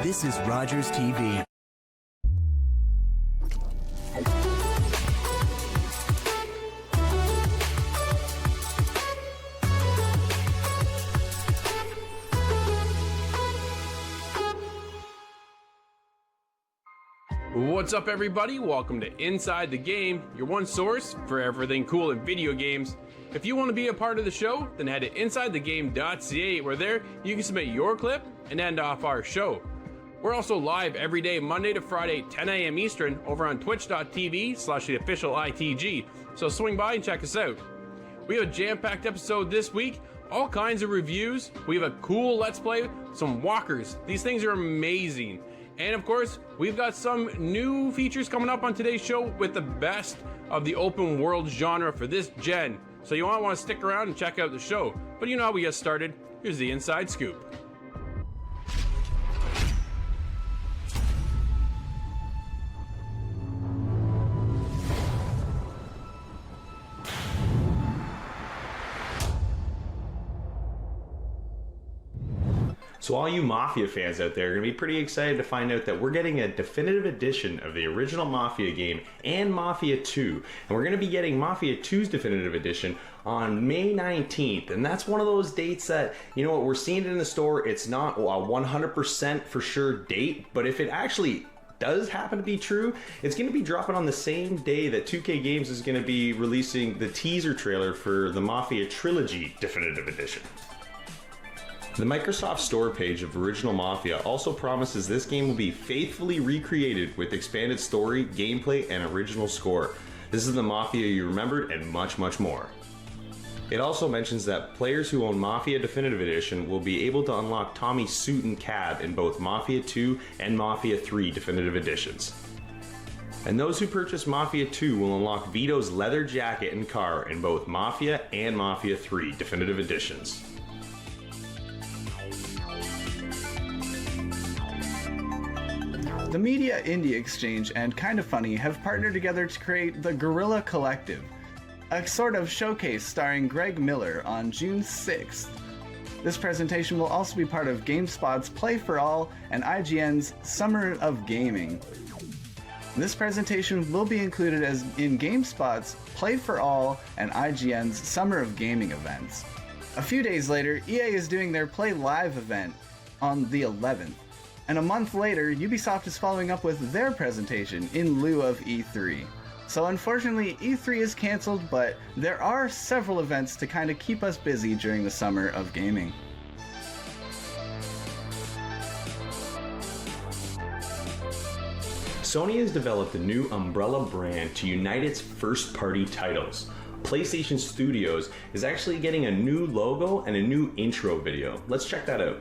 This is Rogers TV. What's up, everybody? Welcome to Inside the Game, your one source for everything cool in video games. If you want to be a part of the show, then head to InsideTheGame.ca, where there you can submit your clip and end off our show. We're also live every day, Monday to Friday, 10 a.m. Eastern, over on twitch.tv/theofficialitg, so swing by and check us out. We have a jam-packed episode this week, all kinds of reviews, we have a cool Let's Play, some walkers. These things are amazing. And of course, we've got some new features coming up on today's show with the best of the open world genre for this gen. So you might want to stick around and check out the show. But you know how we get started. Here's the inside scoop. So all you Mafia fans out there are going to be pretty excited to find out that we're getting a definitive edition of the original Mafia game and Mafia 2. And we're going to be getting Mafia 2's definitive edition on May 19th. And that's one of those dates that, you know what, we're seeing it in the store. It's not a 100% for sure date, but if it actually does happen to be true, it's going to be dropping on the same day that 2K Games is going to be releasing the teaser trailer for the Mafia Trilogy definitive edition. The Microsoft Store page of Original Mafia also promises this game will be faithfully recreated with expanded story, gameplay, and original score. This is the Mafia you remembered and much, much more. It also mentions that players who own Mafia Definitive Edition will be able to unlock Tommy's suit and cab in both Mafia 2 and Mafia 3 Definitive Editions. And those who purchase Mafia 2 will unlock Vito's leather jacket and car in both Mafia and Mafia 3 Definitive Editions. The Media Indie Exchange and Kinda Funny have partnered together to create the Guerrilla Collective, a sort of showcase starring Greg Miller on June 6th. This presentation will also be part of GameSpot's Play for All and IGN's Summer of Gaming. This presentation will be included as in GameSpot's Play for All and IGN's Summer of Gaming events. A few days later, EA is doing their Play Live event on the 11th. And a month later, Ubisoft is following up with their presentation in lieu of E3. So unfortunately, E3 is cancelled, but there are several events to kind of keep us busy during the summer of gaming. Sony has developed a new umbrella brand to unite its first-party titles. PlayStation Studios is actually getting a new logo and a new intro video. Let's check that out.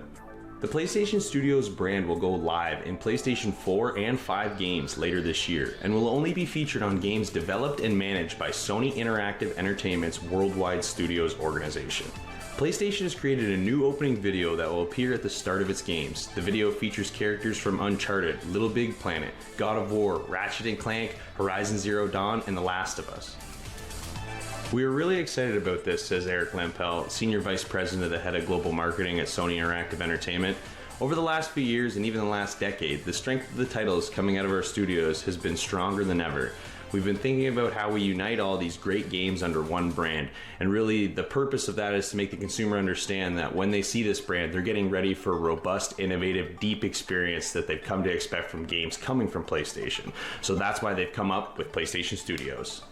The PlayStation Studios brand will go live in PlayStation 4 and 5 games later this year, and will only be featured on games developed and managed by Sony Interactive Entertainment's Worldwide Studios organization. PlayStation has created a new opening video that will appear at the start of its games. The video features characters from Uncharted, Little Big Planet, God of War, Ratchet & Clank, Horizon Zero Dawn, and The Last of Us. We are really excited about this, says Eric Lampel, Senior Vice President of the Head of Global Marketing at Sony Interactive Entertainment. Over the last few years and even the last decade, the strength of the titles coming out of our studios has been stronger than ever. We've been thinking about how we unite all these great games under one brand, and really the purpose of that is to make the consumer understand that when they see this brand, they're getting ready for a robust, innovative, deep experience that they've come to expect from games coming from PlayStation. So that's why they've come up with PlayStation Studios.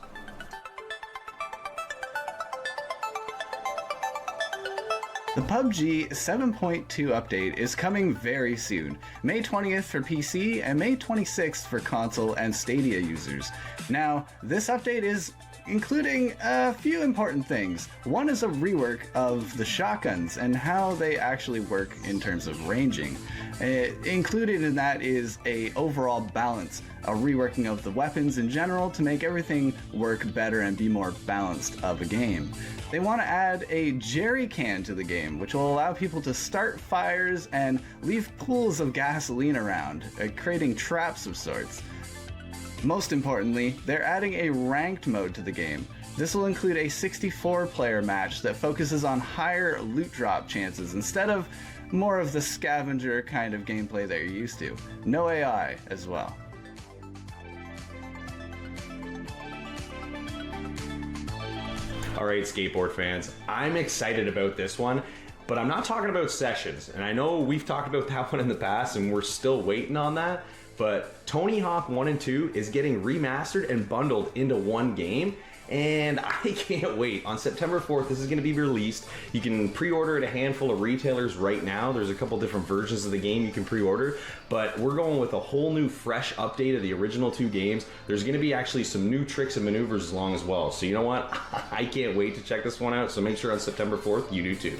The PUBG 7.2 update is coming very soon, May 20th for PC and May 26th for console and Stadia users. Now, this update is including a few important things. One is a rework of the shotguns and how they actually work in terms of ranging. Included in that is a overall balance, a reworking of the weapons in general to make everything work better and be more balanced of a game. They want to add a jerry can to the game, which will allow people to start fires and leave pools of gasoline around, creating traps of sorts. Most importantly, they're adding a ranked mode to the game. This will include a 64-player match that focuses on higher loot drop chances instead of more of the scavenger kind of gameplay that you're used to. No AI as well. All right, skateboard fans, I'm excited about this one, but I'm not talking about Sessions. And I know we've talked about that one in the past and we're still waiting on that, but Tony Hawk 1 and 2 is getting remastered and bundled into one game. And I can't wait. On September 4th, this is going to be released. You can pre-order at a handful of retailers right now. There's a couple different versions of the game you can pre-order, but we're going with a whole new fresh update of the original two games. There's going to be actually some new tricks and maneuvers along as well. So you know what? I can't wait to check this one out. So make sure on September 4th, you do too.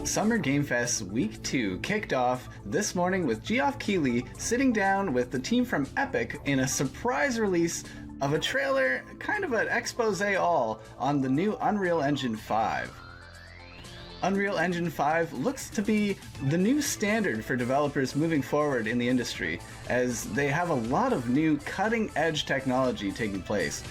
Summer Game Fest Week 2 kicked off this morning with Geoff Keighley sitting down with the team from Epic in a surprise release of a trailer, kind of an expose all on the new Unreal Engine 5. Unreal Engine 5 looks to be the new standard for developers moving forward in the industry, as they have a lot of new cutting-edge technology taking place.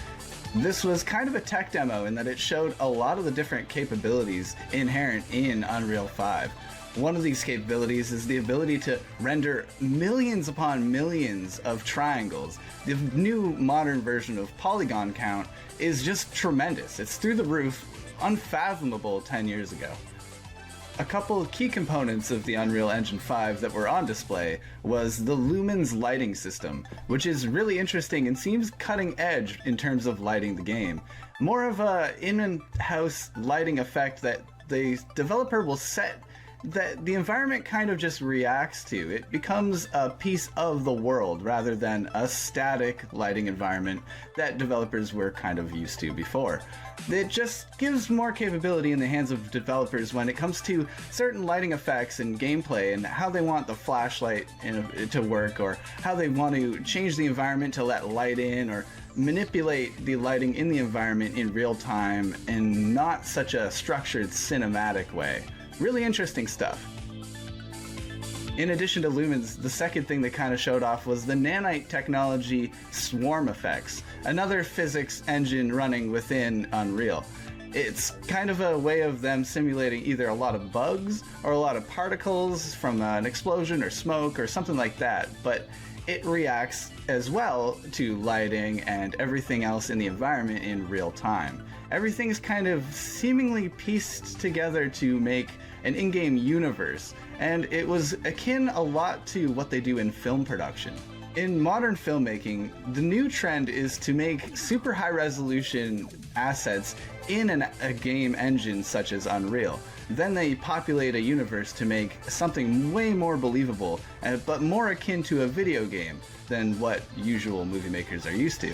This was kind of a tech demo in that it showed a lot of the different capabilities inherent in Unreal 5. One of these capabilities is the ability to render millions upon millions of triangles. The new modern version of polygon count is just tremendous. It's through the roof, unfathomable 10 years ago. A couple of key components of the Unreal Engine 5 that were on display was the Lumens lighting system, which is really interesting and seems cutting edge in terms of lighting the game. More of a in-house lighting effect that the developer will set that the environment kind of just reacts to. It becomes a piece of the world rather than a static lighting environment that developers were kind of used to before. It just gives more capability in the hands of developers when it comes to certain lighting effects and gameplay and how they want the flashlight to work, or how they want to change the environment to let light in, or manipulate the lighting in the environment in real time in not such a structured cinematic way. Really interesting stuff. In addition to Lumens, the second thing that kind of showed off was the Nanite technology swarm effects, another physics engine running within Unreal. It's kind of a way of them simulating either a lot of bugs or a lot of particles from an explosion or smoke or something like that, but it reacts as well to lighting and everything else in the environment in real time. Everything is kind of seemingly pieced together to make an in-game universe, and it was akin a lot to what they do in film production. In modern filmmaking, the new trend is to make super high-resolution assets in a game engine such as Unreal. Then they populate a universe to make something way more believable, but more akin to a video game than what usual movie makers are used to.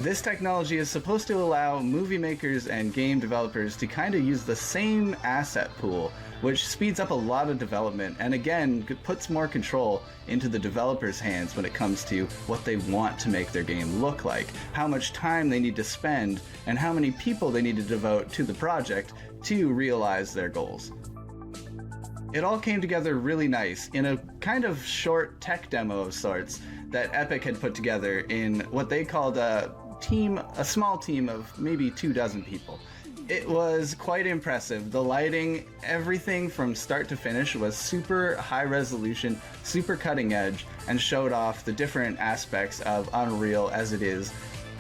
This technology is supposed to allow movie makers and game developers to kind of use the same asset pool, which speeds up a lot of development and again puts more control into the developers' hands when it comes to what they want to make their game look like, how much time they need to spend, and how many people they need to devote to the project to realize their goals. It all came together really nice in a kind of short tech demo of sorts that Epic had put together in what they called a small team of maybe 24 people. It was quite impressive. The lighting, everything from start to finish was super high resolution, super cutting edge, and showed off the different aspects of Unreal as it is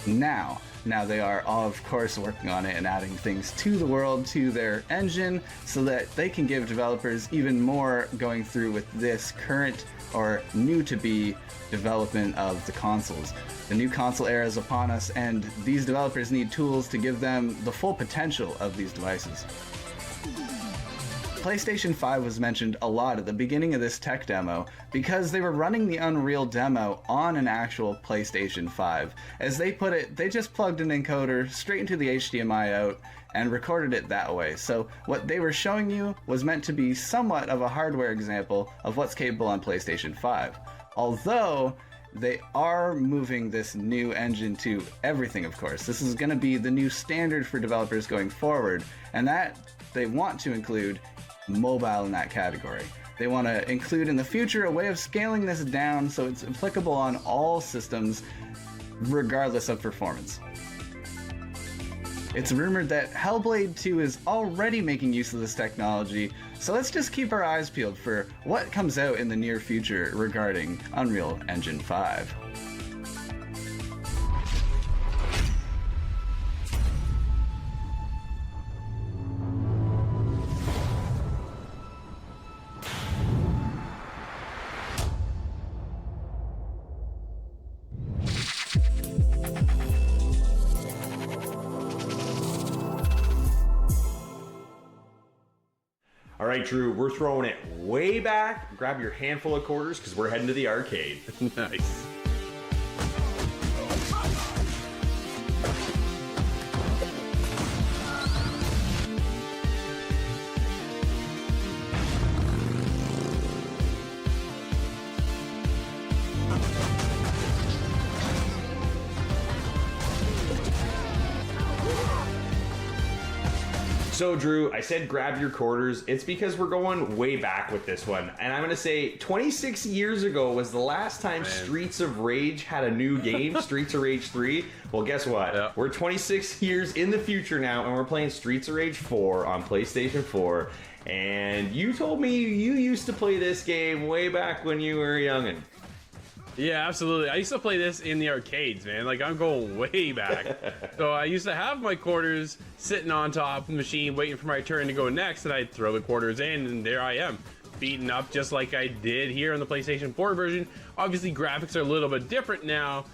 now. Now they are, of course, working on it and adding things to the world, to their engine, so that they can give developers even more going through with this current or new to be development of the consoles. The new console era is upon us, and these developers need tools to give them the full potential of these devices. PlayStation 5 was mentioned a lot at the beginning of this tech demo because they were running the Unreal demo on an actual PlayStation 5. As they put it, they just plugged an encoder straight into the HDMI out and recorded it that way. So what they were showing you was meant to be somewhat of a hardware example of what's capable on PlayStation 5. Although they are moving this new engine to everything, of course. This is going to be the new standard for developers going forward, and that they want to include mobile in that category. They want to include in the future a way of scaling this down so it's applicable on all systems regardless of performance. It's rumored that Hellblade 2 is already making use of this technology, so let's just keep our eyes peeled for what comes out in the near future regarding Unreal Engine 5. All right, Drew, we're throwing it way back. Grab your handful of quarters because we're heading to the arcade. Nice. So, Drew, I said grab your quarters. It's because we're going way back with this one. And I'm going to say 26 years ago was the last time Streets of Rage had a new game, Streets of Rage 3. Well, guess what? Yeah. We're 26 years in the future now, and we're playing Streets of Rage 4 on PlayStation 4. And you told me you used to play this game way back when you were a youngin'. Yeah, absolutely. I used to play this in the arcades, man. Like, I'm going way back. So I used to have my quarters sitting on top of the machine waiting for my turn to go next, and I'd throw the quarters in, and there I am, beaten up just like I did here on the PlayStation 4 version. Obviously, graphics are a little bit different now,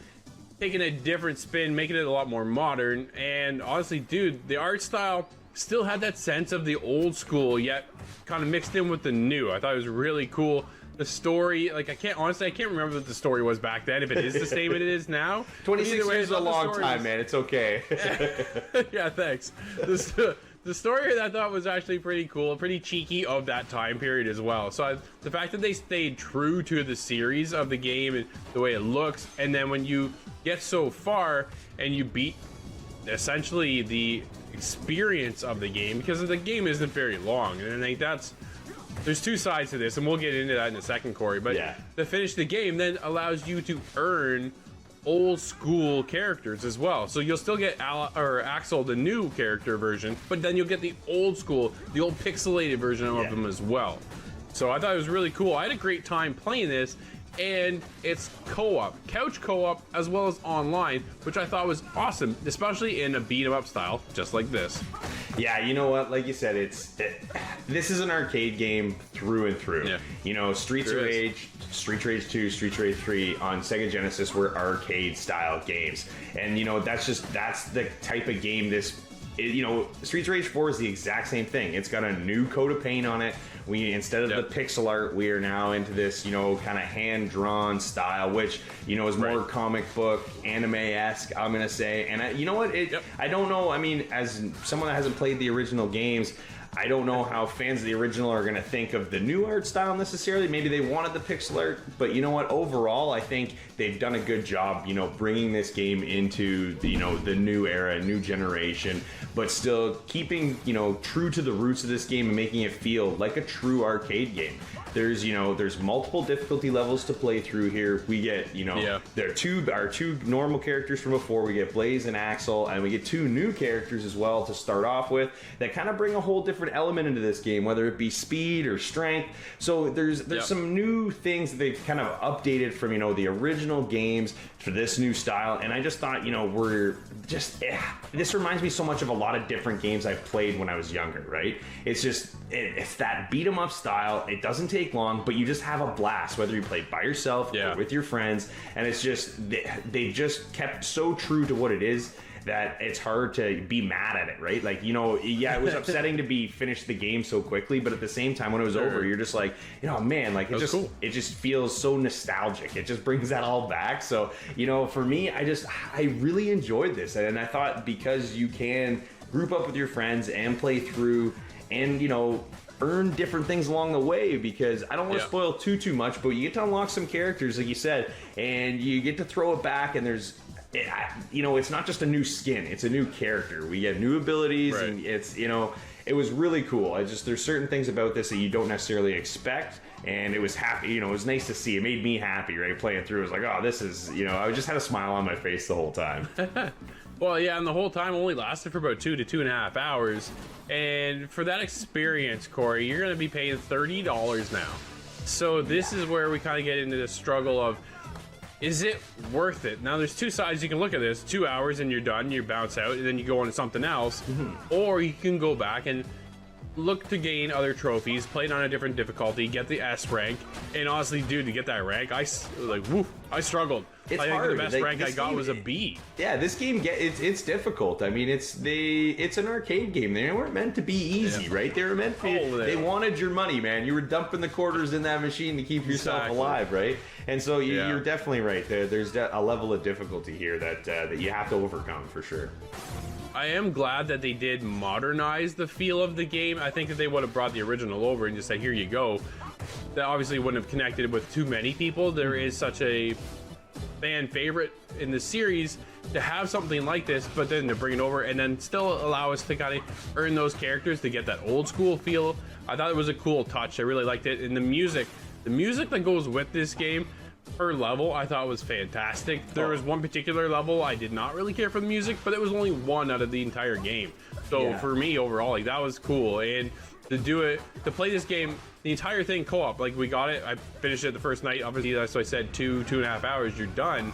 taking a different spin, making it a lot more modern, and honestly, dude, the art style still had that sense of the old school, yet kind of mixed in with the new. I thought it was really cool. The story, like, I can't remember what the story was back then, if it is the same as it is now. 26 years is a long time, man. It's okay. Yeah, thanks. The story I thought was actually pretty cool, pretty cheeky of that time period as well. So the fact that they stayed true to the series of the game and the way it looks, and then when you get so far and you beat essentially the experience of the game, because the game isn't very long, and I think there's two sides to this, and we'll get into that in a second, Corey. But yeah, to finish the game then allows you to earn old school characters as well. So you'll still get Axel, the new character version, but then you'll get the old school, the old pixelated version of them as well. So I thought it was really cool. I had a great time playing this, and it's co-op, couch co-op, as well as online, which I thought was awesome, especially in a beat-em-up style, just like this. Yeah, you know what? Like you said, this is an arcade game through and through. Yeah. You know, Streets of Rage, Streets of Rage 2, Streets of Rage 3 on Sega Genesis were arcade-style games, and you know that's the type of game Streets of Rage 4 is the exact same thing. It's got a new coat of paint on it. Instead of the pixel art, we are now into this, kind of hand-drawn style, which, is more comic book, anime-esque, I'm going to say. And you know what? I don't know. I mean, as someone that hasn't played the original games, I don't know how fans of the original are going to think of the new art style necessarily. Maybe they wanted the pixel art, but you know what? Overall, I think they've done a good job, bringing this game into the, the new era, new generation, but still keeping, true to the roots of this game and making it feel like a true arcade game. There's multiple difficulty levels to play through here. We get, there are our two normal characters from before. We get Blaze and Axel, and we get two new characters as well to start off with that kind of bring a whole different element into this game, whether it be speed or strength. So there's some new things that they've kind of updated from, the original games for this new style. And I just thought, this reminds me so much of a lot of different games I've played when I was younger, right? It's just, it's that beat 'em up style. It doesn't take long, but you just have a blast, whether you play by yourself or with your friends. And it's just, they just kept so true to what it is that it's hard to be mad at it, right? Like, it was upsetting to finish the game so quickly, but at the same time, when it was over, you're just like, man, like, it just feels so nostalgic. It just brings that all back. So, for me, I really enjoyed this. And I thought because you can group up with your friends and play through and, earn different things along the way, because I don't want to spoil too much, but you get to unlock some characters, like you said, and you get to throw it back, and it's not just a new skin, it's a new character. We get new abilities, and it's, it was really cool. There's certain things about this that you don't necessarily expect, and it was happy, it was nice to see. It made me happy, right? Playing through, it was like, oh, this is, I just had a smile on my face the whole time. Well, yeah, and the whole time only lasted for about 2 to 2.5 hours. And for that experience, Corey, you're going to be paying $30 now. So this is where we kind of get into the struggle of, is it worth it? Now, there's two sides you can look at this. 2 hours and you're done, you bounce out, and then you go on to something else. Or you can go back and look to gain other trophies, play it on a different difficulty, get the S rank. And honestly, dude, to get that rank, I struggled. It's I think hard. the best rank I got was a B. Yeah, this game it's difficult. I mean, it's an arcade game. They weren't meant to be easy, right? They were meant to. They wanted your money, man. You were dumping the quarters in that machine to keep yourself alive, right? And so you're definitely right. There's a level of difficulty here that you have to overcome for sure. I am glad that they did modernize the feel of the game. I think that they would have brought the original over and just said, here you go. That obviously wouldn't have connected with too many people. There is such a fan favorite in the series to have something like this, but then to bring it over and then still allow us to kind of earn those characters to get that old school feel. I thought it was a cool touch. I really liked it. And the music that goes with this game per level, I thought was fantastic. There was one particular level I did not really care for the music, but it was only one out of the entire game. So for me overall, like, that was cool. And to play this game, the entire thing co-op, like, we got it. I finished it the first night. Obviously, that's why I said 2.5 hours, you're done.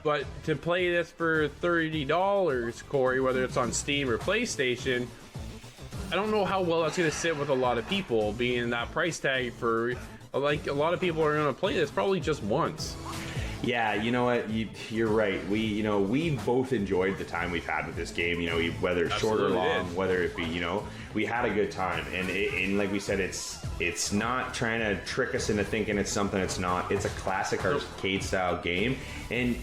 But to play this for $30, Corey, whether it's on Steam or PlayStation, I don't know how well that's going to sit with a lot of people, being that price tag for, like, a lot of people are going to play this probably just once. Yeah, you know what? You're right. We both enjoyed the time we've had with this game. Whether it's short or long, whether it be, we had a good time. And like we said, it's not trying to trick us into thinking it's something it's not. It's a classic arcade style game, and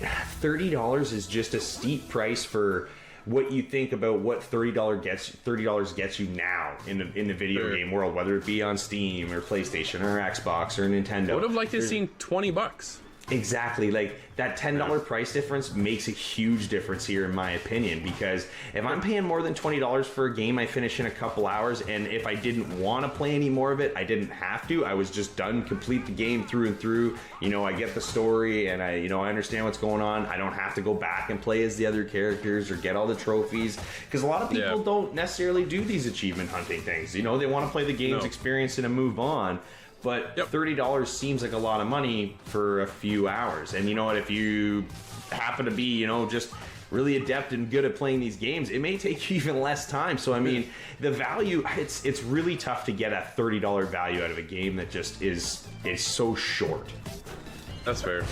$30 is just a steep price for what you think about what $30 gets you now in the video game world, whether it be on Steam or PlayStation or Xbox or Nintendo. I would have liked to have seen $20. Exactly. Like, that $10 price difference makes a huge difference here, in my opinion, because if I'm paying more than $20 for a game I finish in a couple hours, and if I didn't want to play any more of it, I didn't have to. I was just done, complete the game through and through. I get the story, and I understand what's going on. I don't have to go back and play as the other characters or get all the trophies, because a lot of people don't necessarily do these achievement hunting things. They want to play the game's experience and move on. But $30 seems like a lot of money for a few hours. And you know what? If you happen to be, just really adept and good at playing these games, it may take you even less time. So, I mean, the value, it's really tough to get a $30 value out of a game that just is so short. That's fair.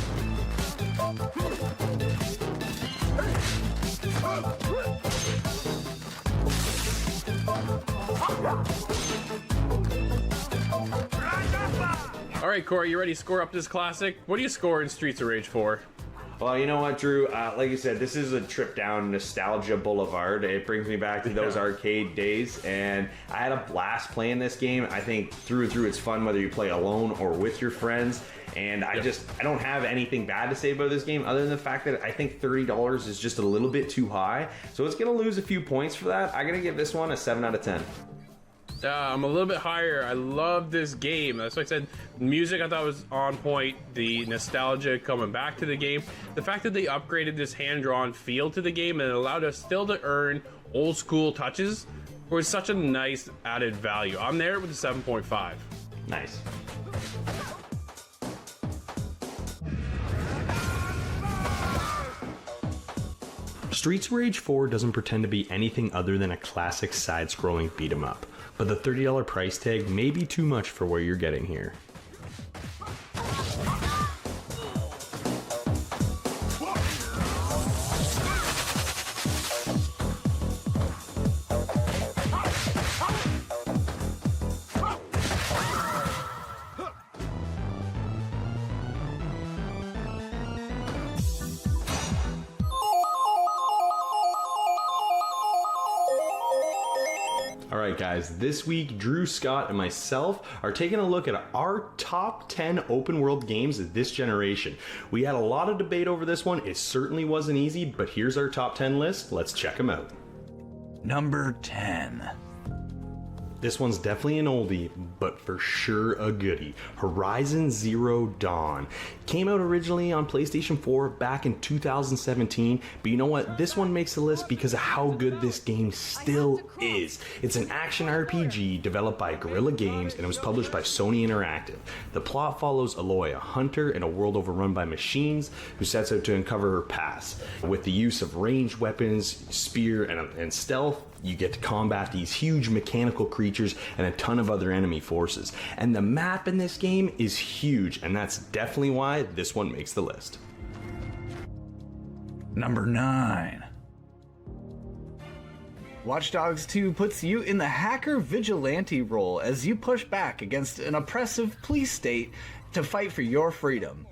All right, Corey, you ready to score up this classic? What do you score in Streets of Rage 4? Well, you know what, Drew? Like you said, this is a trip down Nostalgia Boulevard. It brings me back to those arcade days, and I had a blast playing this game. I think through and through it's fun whether you play alone or with your friends. And I don't have anything bad to say about this game other than the fact that I think $30 is just a little bit too high. So it's going to lose a few points for that. I'm going to give this one a 7 out of 10. I'm a little bit higher. I love this game. That's why I said music I thought was on point. The nostalgia coming back to the game. The fact that they upgraded this hand-drawn feel to the game and allowed us still to earn old school touches was such a nice added value. I'm there with a 7.5. Nice. Streets of Rage 4 doesn't pretend to be anything other than a classic side-scrolling beat-em-up, but the $30 price tag may be too much for what you're getting here. Alright guys, this week Drew, Scott, and myself are taking a look at our top 10 open world games of this generation. We had a lot of debate over this one. It certainly wasn't easy, but here's our top 10 list. Let's check them out. Number 10. This one's definitely an oldie, but for sure a goodie. Horizon Zero Dawn. Came out originally on PlayStation 4 back in 2017, but you know what? This one makes the list because of how good this game still is. It's an action RPG developed by Guerrilla Games and it was published by Sony Interactive. The plot follows Aloy, a hunter in a world overrun by machines who sets out to uncover her past. With the use of ranged weapons, spear, and stealth, you get to combat these huge mechanical creatures and a ton of other enemy forces. And the map in this game is huge, and that's definitely why this one makes the list. Number 9. Watch Dogs 2 puts you in the hacker vigilante role as you push back against an oppressive police state to fight for your freedom.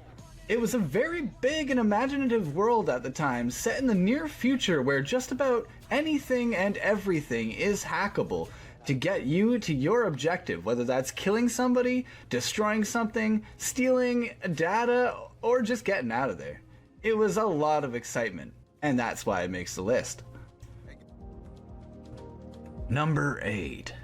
It was a very big and imaginative world at the time, set in the near future where just about anything and everything is hackable to get you to your objective, whether that's killing somebody, destroying something, stealing data, or just getting out of there. It was a lot of excitement, and that's why it makes the list. Number 8.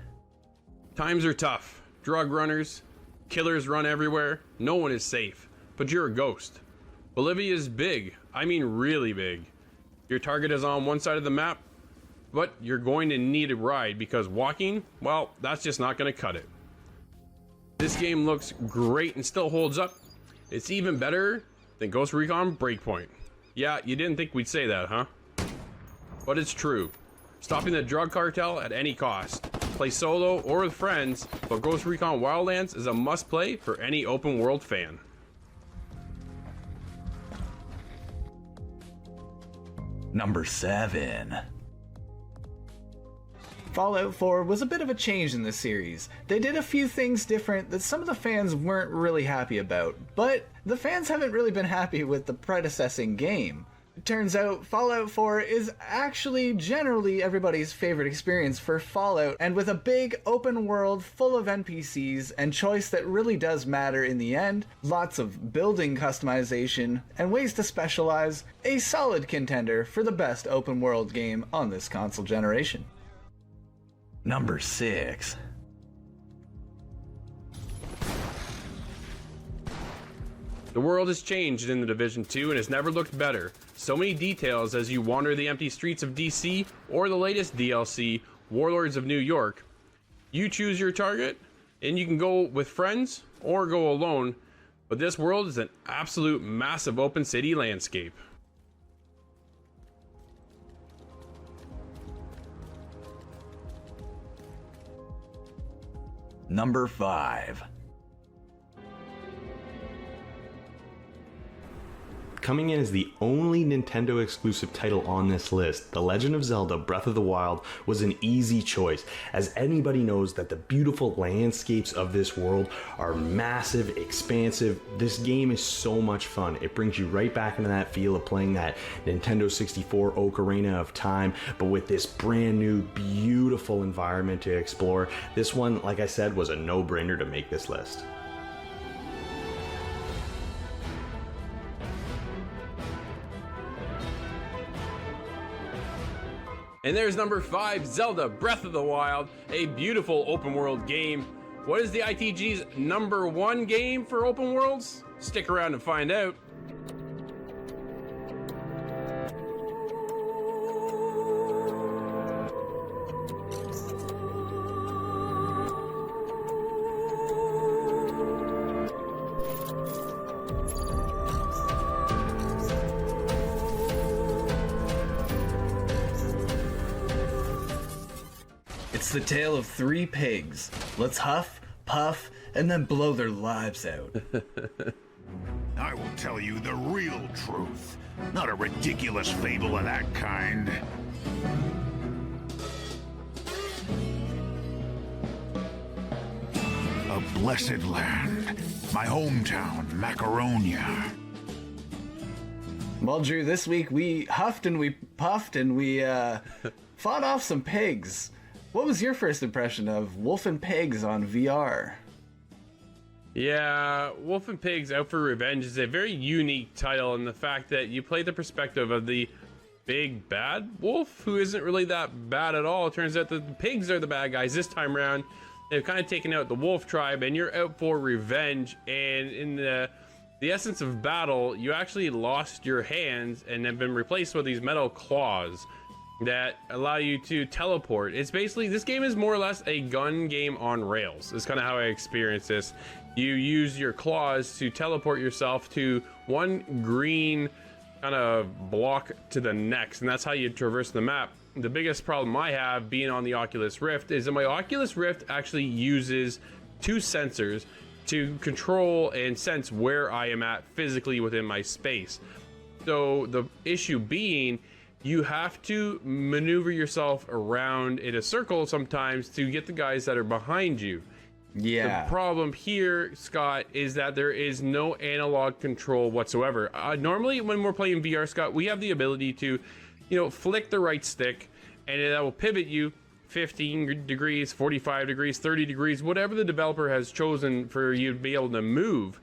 Times are tough. Drug runners, killers run everywhere. No one is safe. But you're a ghost. Bolivia is big. I mean really big. Your target is on one side of the map, but you're going to need a ride because walking, well, that's just not going to cut it. This game looks great and still holds up. It's even better than Ghost Recon Breakpoint. Yeah, you didn't think we'd say that, huh? But it's true. Stopping the drug cartel at any cost. Play solo or with friends, but Ghost Recon Wildlands is a must play for any open world fan. Number 7. Fallout 4 was a bit of a change in the series. They did a few things different that some of the fans weren't really happy about, but the fans haven't really been happy with the predecessing game. It turns out Fallout 4 is actually generally everybody's favorite experience for Fallout, and with a big open world full of NPCs and choice that really does matter in the end, lots of building customization, and ways to specialize, a solid contender for the best open world game on this console generation. Number 6. The world has changed in The Division 2 and has never looked better. So many details as you wander the empty streets of DC or the latest DLC, Warlords of New York. You choose your target and you can go with friends or go alone, but this world is an absolute massive open city landscape. Number 5. Coming in as the only Nintendo exclusive title on this list, The Legend of Zelda Breath of the Wild was an easy choice, as anybody knows that the beautiful landscapes of this world are massive, expansive. This game is so much fun. It brings you right back into that feel of playing that Nintendo 64 Ocarina of Time, but with this brand new, beautiful environment to explore. This one, like I said, was a no-brainer to make this list. And there's number 5, Zelda Breath of the Wild, a beautiful open world game. What is the ITG's number 1 game for open worlds? Stick around and find out. It's the tale of 3 pigs. Let's huff, puff, and then blow their lives out. I will tell you the real truth, not a ridiculous fable of that kind. A blessed land, my hometown, Macaronia. Well, Drew, this week we huffed and we puffed and we fought off some pigs. What was your first impression of Wolf and Pigs on VR? Yeah, Wolf and Pigs Out for Revenge is a very unique title in the fact that you play the perspective of the big bad wolf who isn't really that bad at all. It turns out that the pigs are the bad guys this time around. They've kind of taken out the wolf tribe, and you're out for revenge. And in the essence of battle, you actually lost your hands and have been replaced with these metal claws that allow you to teleport. It's basically, this game is more or less a gun game on rails. It's kind of how I experience this. You use your claws to teleport yourself to one green kind of block to the next, and that's how you traverse the map. The biggest problem I have being on the Oculus Rift is that my Oculus Rift actually uses two sensors to control and sense where I am at physically within my space. So the issue being, you have to maneuver yourself around in a circle sometimes to get the guys that are behind you. Yeah. The problem here, Scott, is that there is no analog control whatsoever. Normally, when we're playing VR, Scott, we have the ability to, flick the right stick, and that will pivot you 15 degrees, 45 degrees, 30 degrees, whatever the developer has chosen for you to be able to move.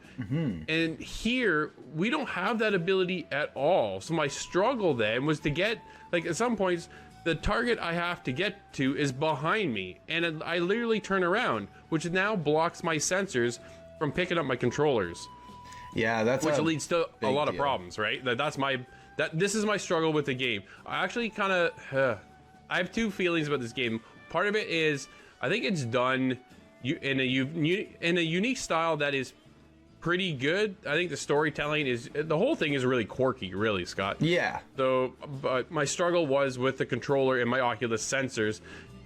And here, we don't have that ability at all. So my struggle then was to get, at some points, the target I have to get to is behind me, and I literally turn around, which now blocks my sensors from picking up my controllers. Yeah, which leads to a lot of deal. problems, right? This is my struggle with the game. I actually I have two feelings about this game. Part of it is I think it's done in a unique style that is pretty good. I think the storytelling the whole thing is really quirky, really, Scott. Yeah. So, but my struggle was with the controller and my Oculus sensors,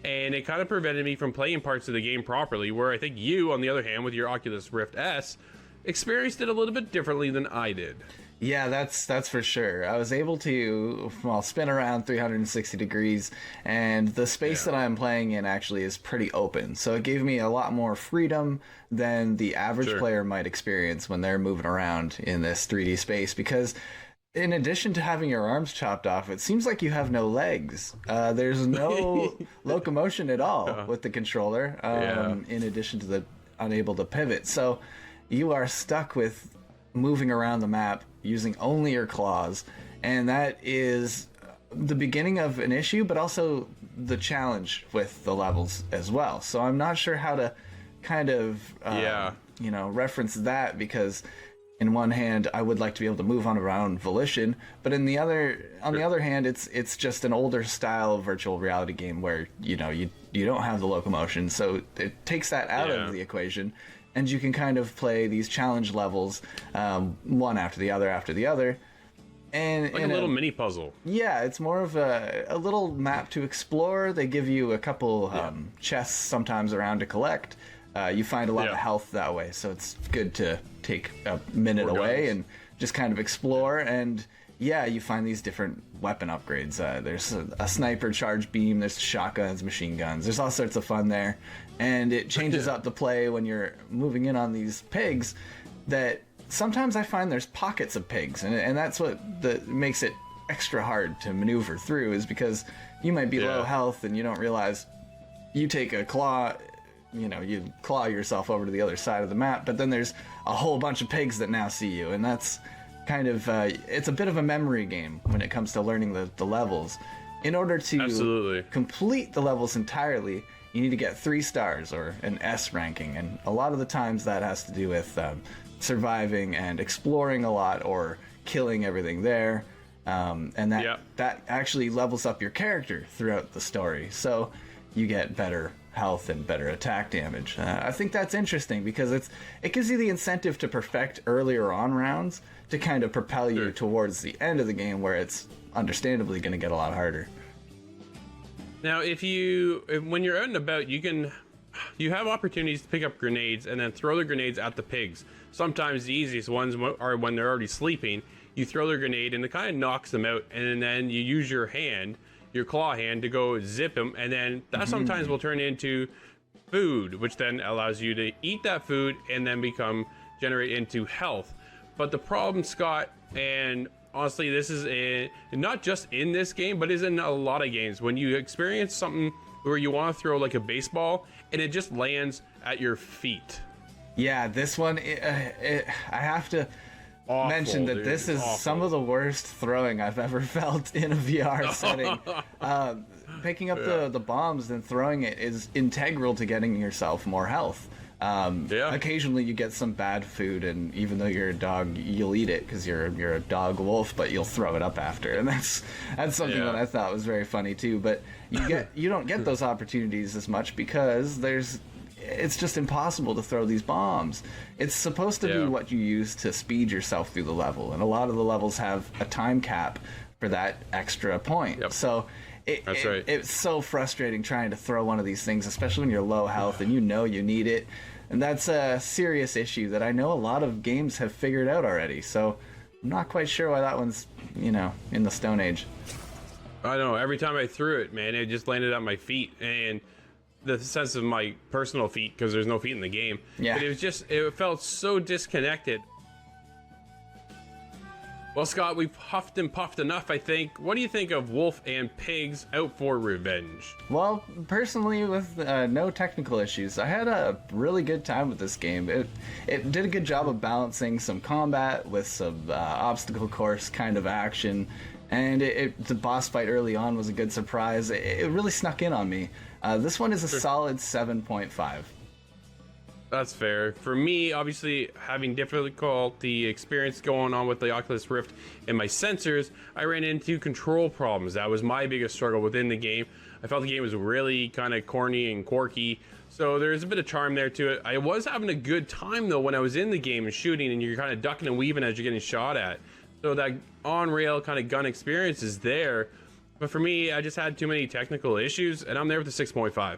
and it kind of prevented me from playing parts of the game properly, where I think you, on the other hand, with your Oculus Rift S, experienced it a little bit differently than I did. Yeah, that's for sure. I was able to, spin around 360 degrees, and the space that I'm playing in actually is pretty open. So it gave me a lot more freedom than the average player might experience when they're moving around in this 3D space, because in addition to having your arms chopped off, it seems like you have no legs. There's no locomotion at all with the controller, in addition to the unable to pivot. So you are stuck with moving around the map using only your claws, and that is the beginning of an issue, but also the challenge with the levels as well. So I'm not sure how to kind of reference that, because in one hand I would like to be able to move on around Volition, but on the other hand, it's just an older style virtual reality game where you don't have the locomotion, so it takes that out of the equation. And you can kind of play these challenge levels, one after the other. And like a little mini puzzle. Yeah, it's more of a little map to explore. They give you a couple chests sometimes around to collect. You find a lot of health that way, so it's good to take a minute away and just kind of explore. And you find these different weapon upgrades. There's a sniper charge beam, there's shotguns, machine guns. There's all sorts of fun there. And it changes up the play when you're moving in on these pigs, that sometimes I find there's pockets of pigs, and that's what makes it extra hard to maneuver through, is because you might be low health and you don't realize you take a claw, you claw yourself over to the other side of the map, but then there's a whole bunch of pigs that now see you, and that's kind of it's a bit of a memory game when it comes to learning the levels. In order to complete the levels entirely, you need to get 3 stars or an S ranking, and a lot of the times that has to do with surviving and exploring a lot, or killing everything there, and that actually levels up your character throughout the story, so you get better health and better attack damage. I think that's interesting, because it gives you the incentive to perfect earlier on rounds to kind of propel you towards the end of the game, where it's understandably going to get a lot harder. Now, when you're out and about, you have opportunities to pick up grenades and then throw the grenades at the pigs. Sometimes the easiest ones are when they're already sleeping. You throw the grenade and it kind of knocks them out, and then you use your claw hand, to go zip them, and then that sometimes will turn into food, which then allows you to eat that food and then generate into health. But the problem, Scott, and honestly, this is not just in this game, but is in a lot of games, when you experience something where you want to throw like a baseball and it just lands at your feet. Yeah, this one, I have to awful, mention that dude. this is Awful. some of the worst throwing I've ever felt in a VR setting. Picking up the bombs and throwing it is integral to getting yourself more health. Occasionally you get some bad food, and even though you're a dog, you'll eat it because you're a dog wolf, but you'll throw it up after, and that's something that I thought was very funny too. But you don't get those opportunities as much because it's just impossible to throw these bombs. It's supposed to be what you use to speed yourself through the level, and a lot of the levels have a time cap for that extra point. So it's so frustrating trying to throw one of these things, especially when you're low health and you know you need it. And that's a serious issue that I know a lot of games have figured out already. So I'm not quite sure why that one's, in the Stone Age. I don't know. Every time I threw it, man, it just landed at my feet, and the sense of my personal feet, because there's no feet in the game. Yeah. But it felt so disconnected. Well, Scott, we've huffed and puffed enough, I think. What do you think of Wolf and Pigs Out for Revenge? Well, personally, with no technical issues, I had a really good time with this game. It did a good job of balancing some combat with some obstacle course kind of action, and the boss fight early on was a good surprise. It really snuck in on me. This one is a solid 7.5. That's fair. For me, obviously, having difficulty experience going on with the Oculus Rift and my sensors, I ran into control problems. That was my biggest struggle within the game. I felt the game was really kind of corny and quirky, so there's a bit of charm there to it. I was having a good time, though, when I was in the game and shooting, and you're kind of ducking and weaving as you're getting shot at. So that on-rail kind of gun experience is there. But for me, I just had too many technical issues, and I'm there with the 6.5.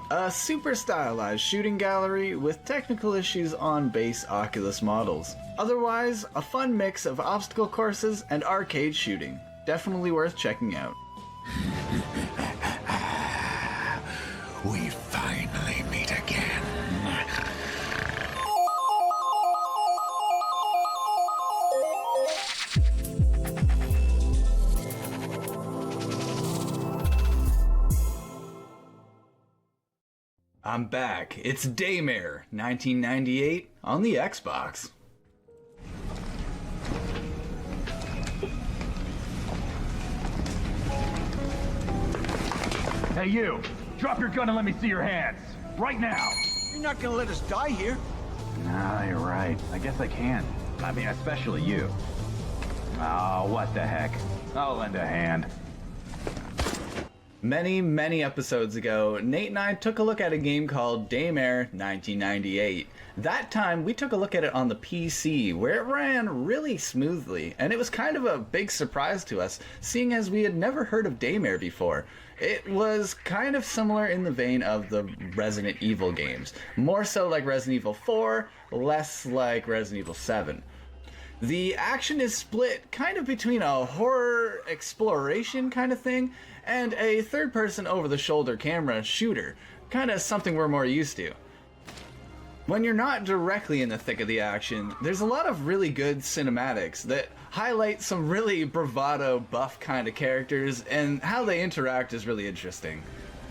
A super stylized shooting gallery with technical issues on base Oculus models. Otherwise, a fun mix of obstacle courses and arcade shooting. Definitely worth checking out. We finally meet again. I'm back. It's Daymare 1998 on the Xbox. Hey you! Drop your gun and let me see your hands! Right now! You're not gonna let us die here. Nah, you're right. I guess I can. I mean, especially you. Oh, what the heck. I'll lend a hand. Many episodes ago, Nate and I took a look at a game called Daymare 1998. That time, we took a look at it on the PC, where it ran really smoothly, and it was kind of a big surprise to us, seeing as we had never heard of Daymare before. It was kind of similar in the vein of the Resident Evil games. More so like Resident Evil 4, less like Resident Evil 7. The action is split kind of between a horror exploration kind of thing and a third-person over-the-shoulder camera shooter, kind of something we're more used to. When you're not directly in the thick of the action, there's a lot of really good cinematics that highlight some really bravado buff kind of characters, and how they interact is really interesting.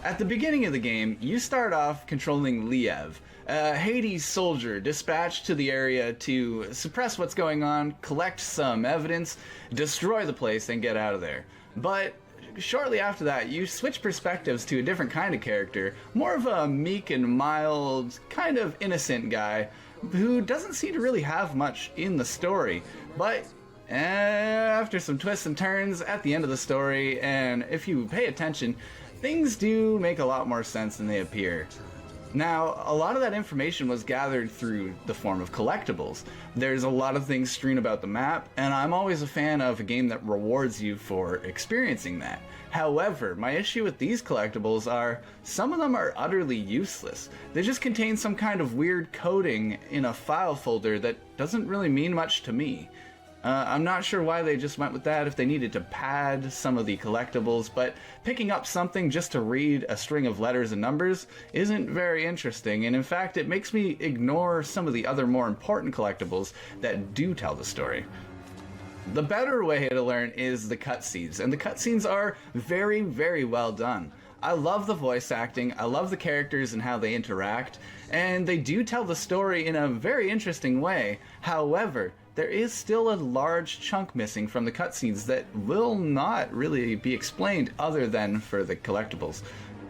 At the beginning of the game, you start off controlling Liev, a Hades soldier dispatched to the area to suppress what's going on, collect some evidence, destroy the place, and get out of there. But shortly after that, you switch perspectives to a different kind of character, more of a meek and mild, kind of innocent guy, who doesn't seem to really have much in the story. But after some twists and turns at the end of the story, and if you pay attention, things do make a lot more sense than they appear. Now, a lot of that information was gathered through the form of collectibles. There's a lot of things strewn about the map, and I'm always a fan of a game that rewards you for experiencing that. However, my issue with these collectibles are, some of them are utterly useless. They just contain some kind of weird coding in a file folder that doesn't really mean much to me. I'm not sure why they just went with that, if they needed to pad some of the collectibles, but picking up something just to read a string of letters and numbers isn't very interesting, and in fact it makes me ignore some of the other more important collectibles that do tell the story. The better way to learn is the cutscenes, and the cutscenes are very well done. I love the voice acting, I love the characters and how they interact, and they do tell the story in a very interesting way. However, there is still a large chunk missing from the cutscenes that will not really be explained other than for the collectibles.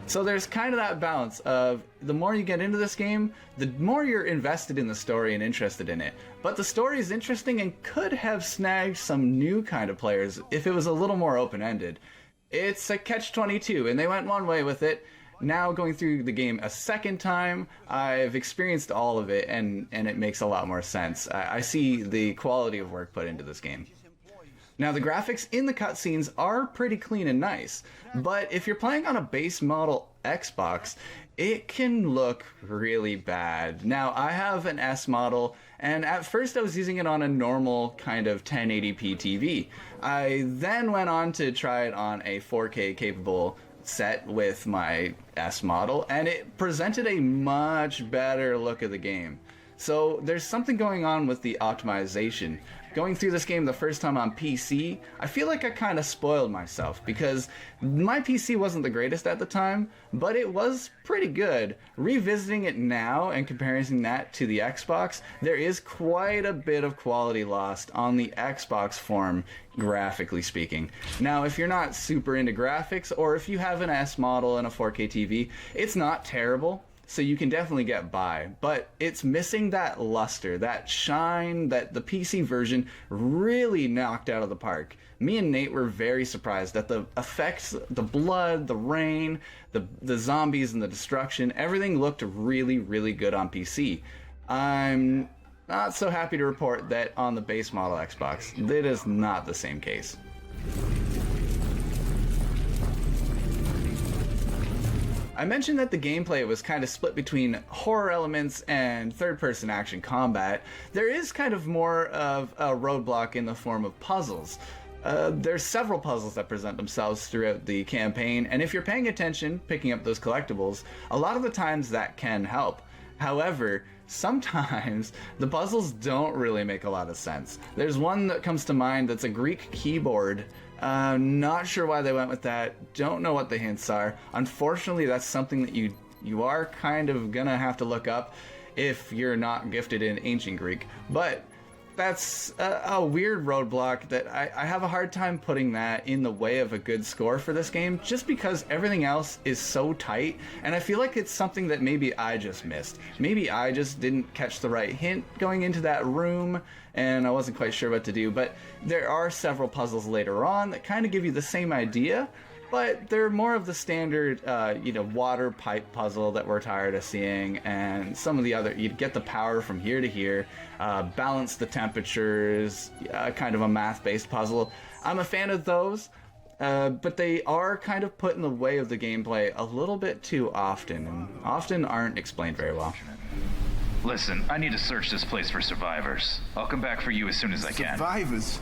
So there's kind of that balance of the more you get into this game, the more you're invested in the story and interested in it. But the story is interesting and could have snagged some new kind of players if it was a little more open-ended. It's a catch-22, and they went one way with it. Now going through the game a second time, I've experienced all of it, and it makes a lot more sense. I see the quality of work put into this game. Now, the graphics in the cutscenes are pretty clean and nice, but if you're playing on a base model Xbox, it can look really bad. Now, I have an S model, and at first I was using it on a normal kind of 1080p TV. I then went on to try it on a 4K capable set with my S model, and it presented a much better look of the game. So there's something going on with the optimization. Going through this game the first time on PC, I feel like I kind of spoiled myself because my PC wasn't the greatest at the time, but it was pretty good. Revisiting it now and comparing that to the Xbox, there is quite a bit of quality lost on the Xbox form, graphically speaking. Now, if you're not super into graphics, or if you have an S model and a 4K TV, it's not terrible. So you can definitely get by, but it's missing that luster, that shine that the PC version really knocked out of the park. Me and Nate were very surprised at the effects, the blood, the rain, the zombies and the destruction. Everything looked really, really good on PC. I'm not so happy to report that on the base model Xbox, that is not the same case. I mentioned that the gameplay was kind of split between horror elements and third-person action combat. There is kind of more of a roadblock in the form of puzzles. There's several puzzles that present themselves throughout the campaign, and if you're paying attention, picking up those collectibles, a lot of the times that can help. However, sometimes the puzzles don't really make a lot of sense. There's one that comes to mind that's a Greek keyboard. Not sure why they went with that. Don't know what the hints are. Unfortunately, that's something that you are kind of gonna have to look up if you're not gifted in ancient Greek. But that's a weird roadblock that I have a hard time putting that in the way of a good score for this game, just because everything else is so tight, and I feel like it's something that maybe I just missed. Maybe I just didn't catch the right hint going into that room, and I wasn't quite sure what to do. But there are several puzzles later on that kind of give you the same idea, but they're more of the standard, water pipe puzzle that we're tired of seeing, and some of the other, you'd get the power from here to here, balance the temperatures, kind of a math-based puzzle. I'm a fan of those, but they are kind of put in the way of the gameplay a little bit too often, and often aren't explained very well. Listen, I need to search this place for survivors. I'll come back for you as soon as I can. Survivors?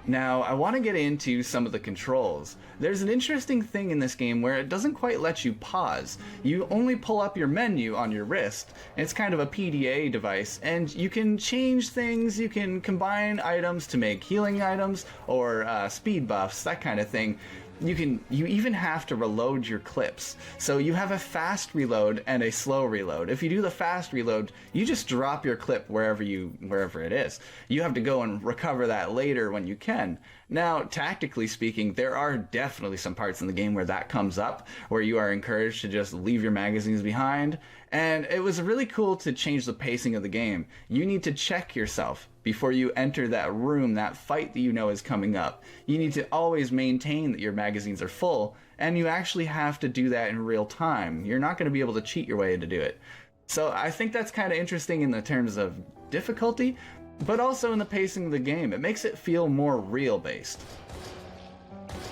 Now, I want to get into some of the controls. There's an interesting thing in this game where it doesn't quite let you pause. You only pull up your menu on your wrist. It's kind of a PDA device, and you can change things. You can combine items to make healing items or speed buffs, that kind of thing. You even have to reload your clips. So you have a fast reload and a slow reload. If you do the fast reload, you just drop your clip wherever it is. You have to go and recover that later when you can. Now, tactically speaking, there are definitely some parts in the game where that comes up, where you are encouraged to just leave your magazines behind. And it was really cool to change the pacing of the game. You need to check yourself before you enter that room, that fight that you know is coming up. You need to always maintain that your magazines are full, and you actually have to do that in real time. You're not going to be able to cheat your way to do it. So I think that's kind of interesting in the terms of difficulty, but also in the pacing of the game. It makes it feel more real-based.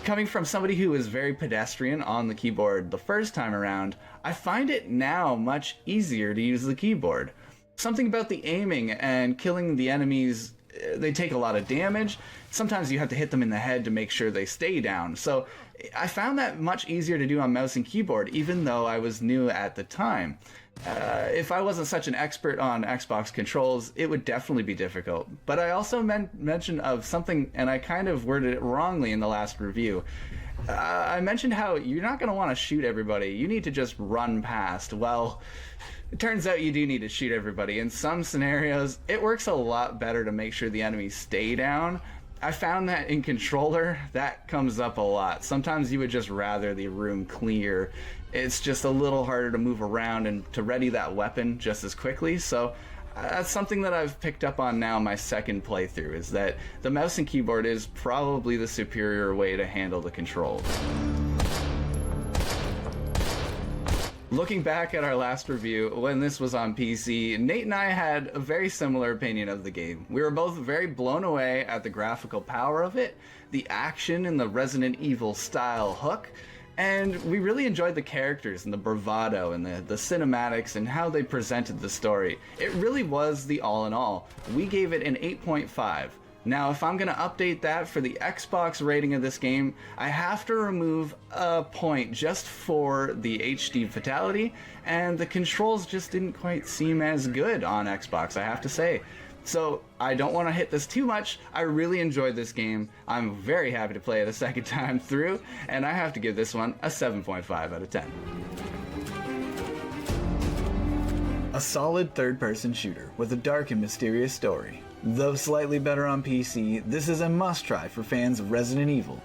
Coming from somebody who was very pedestrian on the keyboard the first time around, I find it now much easier to use the keyboard. Something about the aiming and killing the enemies, they take a lot of damage. sometimes you have to hit them in the head to make sure they stay down. So I found that much easier to do on mouse and keyboard, even though I was new at the time. If I wasn't such an expert on Xbox controls, it would definitely be difficult. But I also mentioned of something, and I kind of worded it wrongly in the last review. I mentioned how you're not going to want to shoot everybody. You need to just run past. Well, it turns out you do need to shoot everybody. In some scenarios, it works a lot better to make sure the enemies stay down. I found that in controller, that comes up a lot. Sometimes you would just rather the room clear. It's just a little harder to move around and to ready that weapon just as quickly. So that's something that I've picked up on now my second playthrough, is that the mouse and keyboard is probably the superior way to handle the controls. Looking back at our last review, when this was on PC, Nate and I had a very similar opinion of the game. We were both very blown away at the graphical power of it, the action and the Resident Evil style hook, and we really enjoyed the characters and the bravado and the cinematics and how they presented the story. It really was the all in all. We gave it an 8.5. Now, if I'm going to update that for the Xbox rating of this game, I have to remove a point just for the HD fatality, and the controls just didn't quite seem as good on Xbox, I have to say. So, I don't want to hit this too much. I really enjoyed this game. I'm very happy to play it a second time through, and I have to give this one a 7.5 out of 10. A solid third-person shooter with a dark and mysterious story. Though slightly better on PC, this is a must-try for fans of Resident Evil.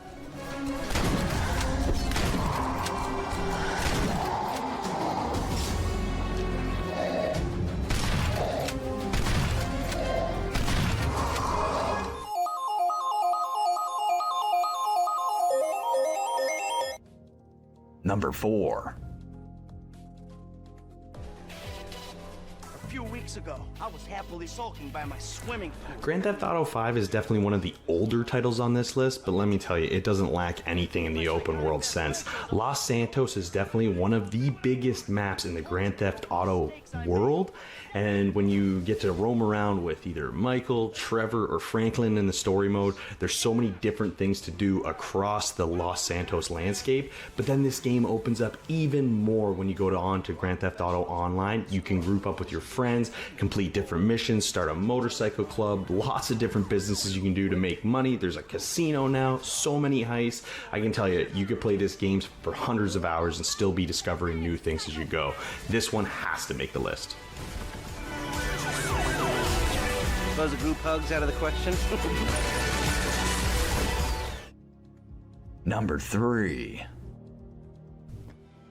Number 4. A few weeks ago, I was happily sulking by my swimming pool. Grand Theft Auto 5 is definitely one of the older titles on this list, but let me tell you, it doesn't lack anything in the open world sense. Los Santos is definitely one of the biggest maps in the Grand Theft Auto world, and when you get to roam around with either Michael, Trevor, or Franklin in the story mode, there's so many different things to do across the Los Santos landscape. But then this game opens up even more when you go on to Grand Theft Auto Online. You can group up with your friends, complete different missions, start a motorcycle club, lots of different businesses you can do to make money. There's a casino now, so many heists. I can tell you, you could play this game for hundreds of hours and still be discovering new things as you go. This one has to make the list. Buzz a group hugs out of the question. Number 3.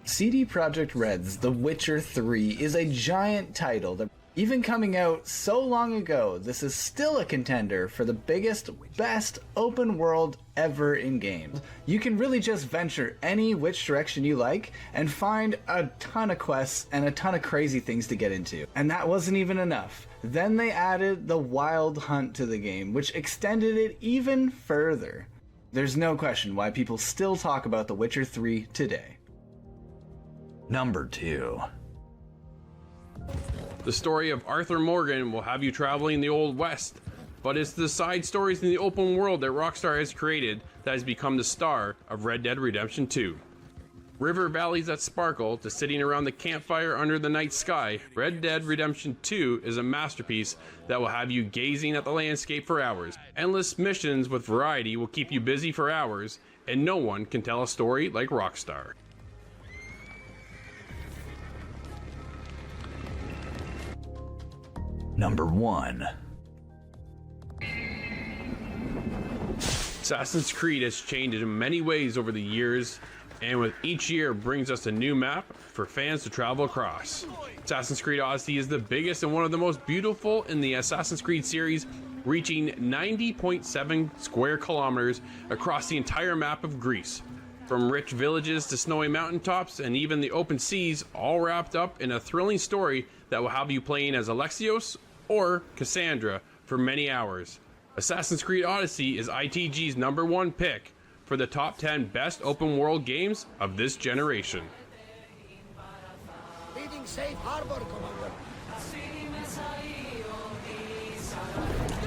CD Projekt Red's The Witcher 3 is a giant title that, even coming out so long ago, this is still a contender for the biggest, best open world ever in games. You can really just venture any which direction you like and find a ton of quests and a ton of crazy things to get into. And that wasn't even enough. Then they added the Wild Hunt to the game, which extended it even further. There's no question why people still talk about The Witcher 3 today. Number 2. The story of Arthur Morgan will have you traveling the Old West, but it's the side stories in the open world that Rockstar has created that has become the star of Red Dead Redemption 2. River valleys that sparkle to sitting around the campfire under the night sky, Red Dead Redemption 2 is a masterpiece that will have you gazing at the landscape for hours. Endless missions with variety will keep you busy for hours, and no one can tell a story like Rockstar. Number 1. Assassin's Creed has changed in many ways over the years, and with each year brings us a new map for fans to travel across. Assassin's Creed Odyssey is the biggest and one of the most beautiful in the Assassin's Creed series, reaching 90.7 square kilometers across the entire map of Greece. From rich villages to snowy mountaintops and even the open seas, all wrapped up in a thrilling story that will have you playing as Alexios or Cassandra for many hours. Assassin's Creed Odyssey is ITG's #1 pick for the top 10 best open world games of this generation. Leaving safe harbor, Commander.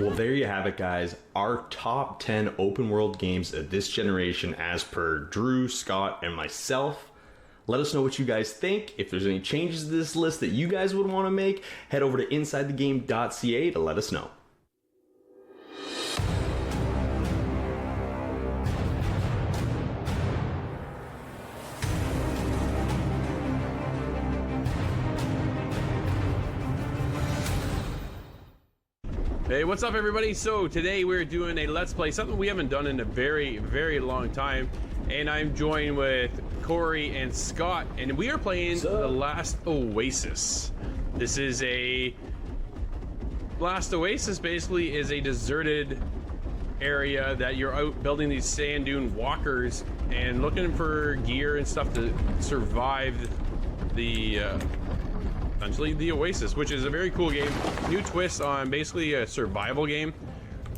Well, there you have it, guys. Our top 10 open world games of this generation as per Drew, Scott, and myself. Let us know what you guys think. If there's any changes to this list that you guys would want to make, head over to insidethegame.ca to let us know. Hey, what's up everybody? So today we're doing a Let's Play, something we haven't done in a very long time. And I'm joined with Corey and Scott, and we are playing The Last Oasis. This is a... Last Oasis basically is a deserted area that you're out building these sand dune walkers and looking for gear and stuff to survive the... essentially the Oasis, which is a very cool game. New twist on basically a survival game,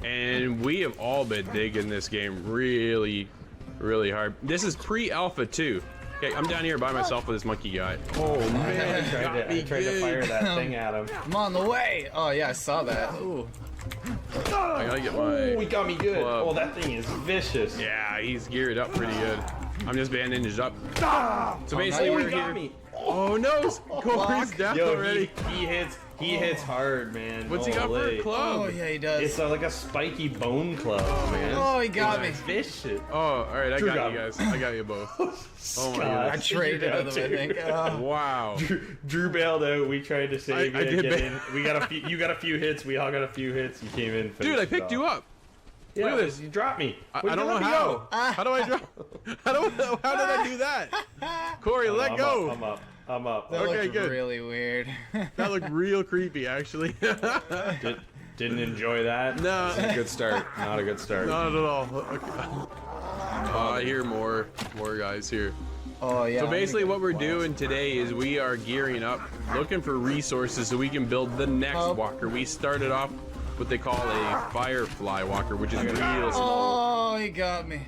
and we have all been digging this game really hard. This is pre-alpha too. Okay, I'm down here by myself with this monkey guy. Oh man, I tried to fire that thing at him. I'm on the way. Oh yeah, I saw that. Ooh. I gotta get my... Oh, he got me good. club. Oh, that thing is vicious. Yeah, he's geared up pretty good. I'm just bandaged up. So basically Oh, we're he got here. me. Oh no, Corey's death Yo, already. he hits hard, man. What's he got for a Holy. club? Oh yeah, he does. It's like a spiky bone club, man. Oh, he got me. It's vicious. Oh, all right, I Drew got got you me. guys. I got you both. Oh my God. I goodness. traded with him, I think. Wow. Drew bailed out. We tried to save I you. did Get bail. in. We got a few. You got a few hits. We all got a few hits. You came in. Dude, I picked you up. Yeah, Look at this. You dropped me. I don't know how. How do I drop? I don't know. How did I do that? Corey, let go. I'm up. That Okay, looked good. really weird. That looked real creepy, actually. Didn't enjoy that. No. Not a good start. Not a good start. Not at all. Okay. Oh, I hear more guys here. Oh yeah. So basically what we're doing today is we are gearing up, looking for resources so we can build the next walker. We started off what they call a firefly walker, which is real small. Oh, he got me.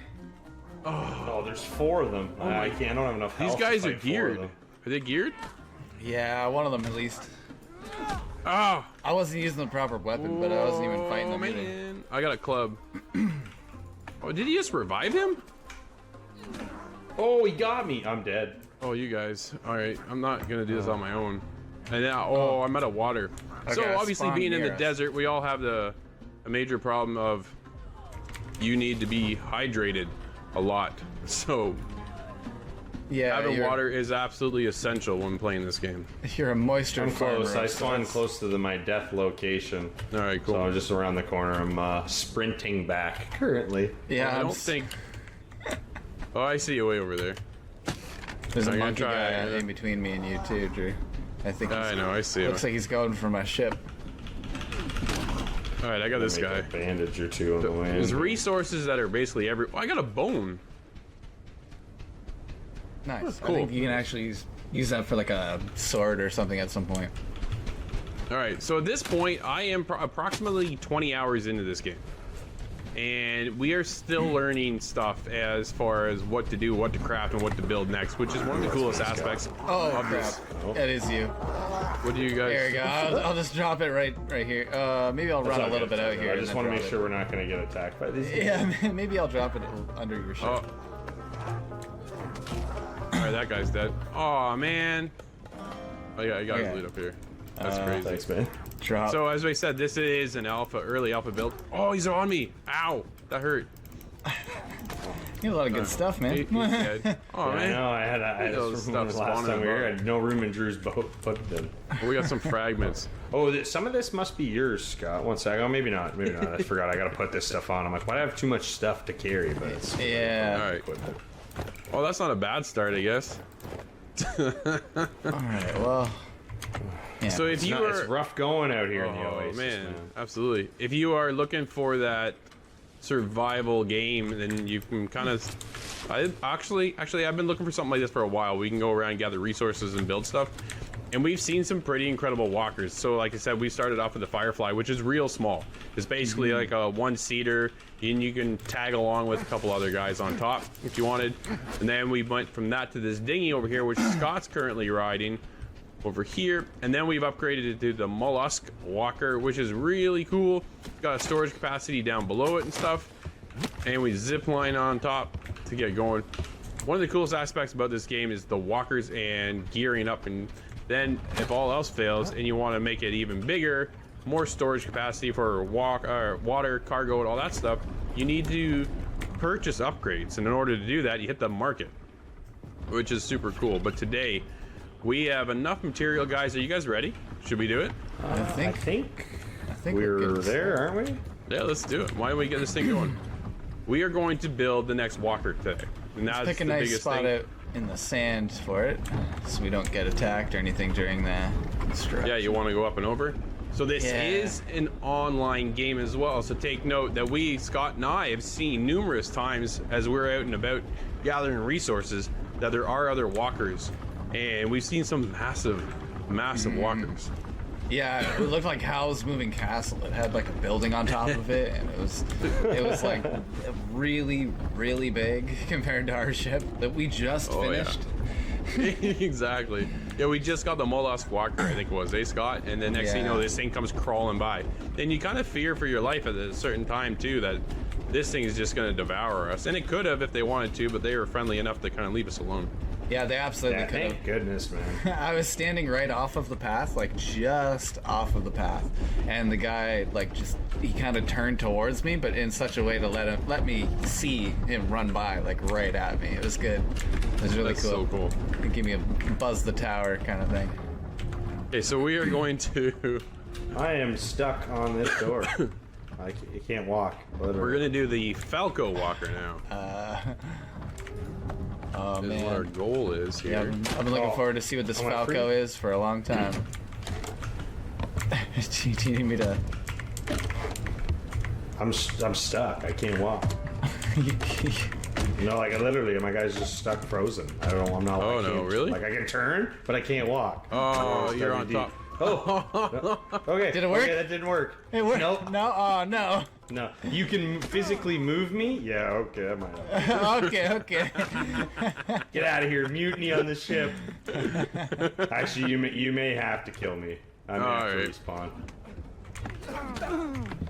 Oh, there's 4 of them. I can't. I don't have enough health. These guys to are fight 4 of geared. them. Are they geared? Yeah, one of them at least. Oh, I wasn't using the proper weapon, but I wasn't even fighting them either. man. I got a club. Oh, did he just revive him? Oh, he got me. I'm dead. Oh, you guys. All right, I'm not gonna do this on my own. And now, I'm out of water. So Okay, obviously, spawn being in the near us. desert, we all have a major problem of you need to be hydrated a lot. So Yeah, having you're, water is absolutely essential when playing this game. You're a moisture I'm farmer. close. I so spawned it's- close to my death location. All right, cool. So I'm just around the corner. I'm sprinting back currently. Yeah, I I'm don't s- think. Oh, I see you way over there. there's a I'm gonna monkey try, guy yeah. in between me and you too, Drew. I think. I know. I see him. Looks like he's going for my ship. All right, I got this Make guy. a bandage or 2 on the way. There's resources that are basically every. Oh, I got a bone. Nice. cool. I think you can actually use that for like a sword or something at some point. All right, so at this point, I am approximately 20 hours into this game. And we are still learning stuff as far as what to do, what to craft, and what to build next, which is one of the coolest aspects Oh of crap! this. That is you. What do you guys... There we go. I'll just drop it right here. Maybe I'll run a little bit out here. I and just then want to drop make it. sure we're not going to get attacked by these. Yeah, maybe I'll drop it under your ship. Oh. All right, that guy's dead. Oh man. Oh yeah, I got his Okay. loot up here. That's crazy. Thanks, man. Drop. So as I said, this is an early alpha build. Oh, he's on me. Ow, that hurt. You have a lot of good stuff, man. He's dead. Oh I man. know. I had Those this stuff last spawning time we were above. here. I had no room in Drew's boat. Put them. We got some fragments. Oh, some of this must be yours, Scott. One sec. Oh, maybe not. Maybe not. I forgot. I got to put this stuff on. I'm like, why do I have too much stuff to carry? But it's Yeah. All right. Oh, that's not a bad start, I guess. All right. Well. Yeah. So if you it's are, rough going out here in the oh Oasis, man, absolutely. If you are looking for that survival game, then you can kind of. Actually, I've been looking for something like this for a while. We can go around, gather resources, and build stuff. And we've seen some pretty incredible walkers. So like I said, we started off with the Firefly, which is real small. It's basically like a one-seater, and you can tag along with a couple other guys on top if you wanted. And then we went from that to this dinghy over here, which Scott's currently riding. over here. And then we've upgraded it to the Mollusk Walker, which is really cool. Got a storage capacity down below it and stuff. And we zip line on top to get going. One of the coolest aspects about this game is the walkers and gearing up. And then if all else fails and you want to make it even bigger, more storage capacity for water, cargo, and all that stuff, you need to purchase upgrades. And in order to do that, you hit the market, which is super cool. But today, we have enough material, guys. Are you guys ready? Should we do it? I think we're there, aren't we? Yeah, let's do it. Why don't we get this thing going? We are going to build the next walker today. And that's Pick a the nice biggest spot thing. out in the sand for it, so we don't get attacked or anything during the construction. Yeah, you want to go up and over? So this Yeah. is an online game as well. So take note that we, Scott and I, have seen numerous times as we're out and about gathering resources that there are other walkers. And we've seen some massive walkers. Yeah, it looked like Hal's Moving Castle. It had like a building on top of it, and it was like really, really big compared to our ship that we just finished. Exactly. Yeah, we just got the Mollusk Walker, I think it was, Scott? And then next thing you know, this thing comes crawling by. And you kind of fear for your life at a certain time, too, that this thing is just going to devour us. And it could have if they wanted to, but they were friendly enough to kind of leave us alone. Yeah, they absolutely Yeah, could have. thank goodness, man. I was standing right off of the path, like just off of the path, and the guy he kind of turned towards me, but in such a way to let me see him run by like right at me. It was good. It was really That's cool. so cool. It gave me a buzz the tower kind of thing. Okay, so we are going to... I am stuck on this door. I can't walk. Literally. We're going to do the Falco Walker now. Oh This is what our man. goal is here. Yeah, I've been looking forward to see what this I went Falco free. is for a long time. Do you need me to? I'm stuck. I can't walk. No, like I literally, my guy's just stuck frozen. I don't know. I'm not. Oh, I no, can't- really? Like I can turn, but I can't walk. Oh, It's you're very on deep. top. Oh. No. Okay. Did it work? Okay, that didn't work. It worked. Nope. No. Oh no. No. You can physically move me? Yeah, okay, that might help. Okay. Get out of here. Mutiny on the ship. Actually, you may have to kill me. I may have Alright. to respawn.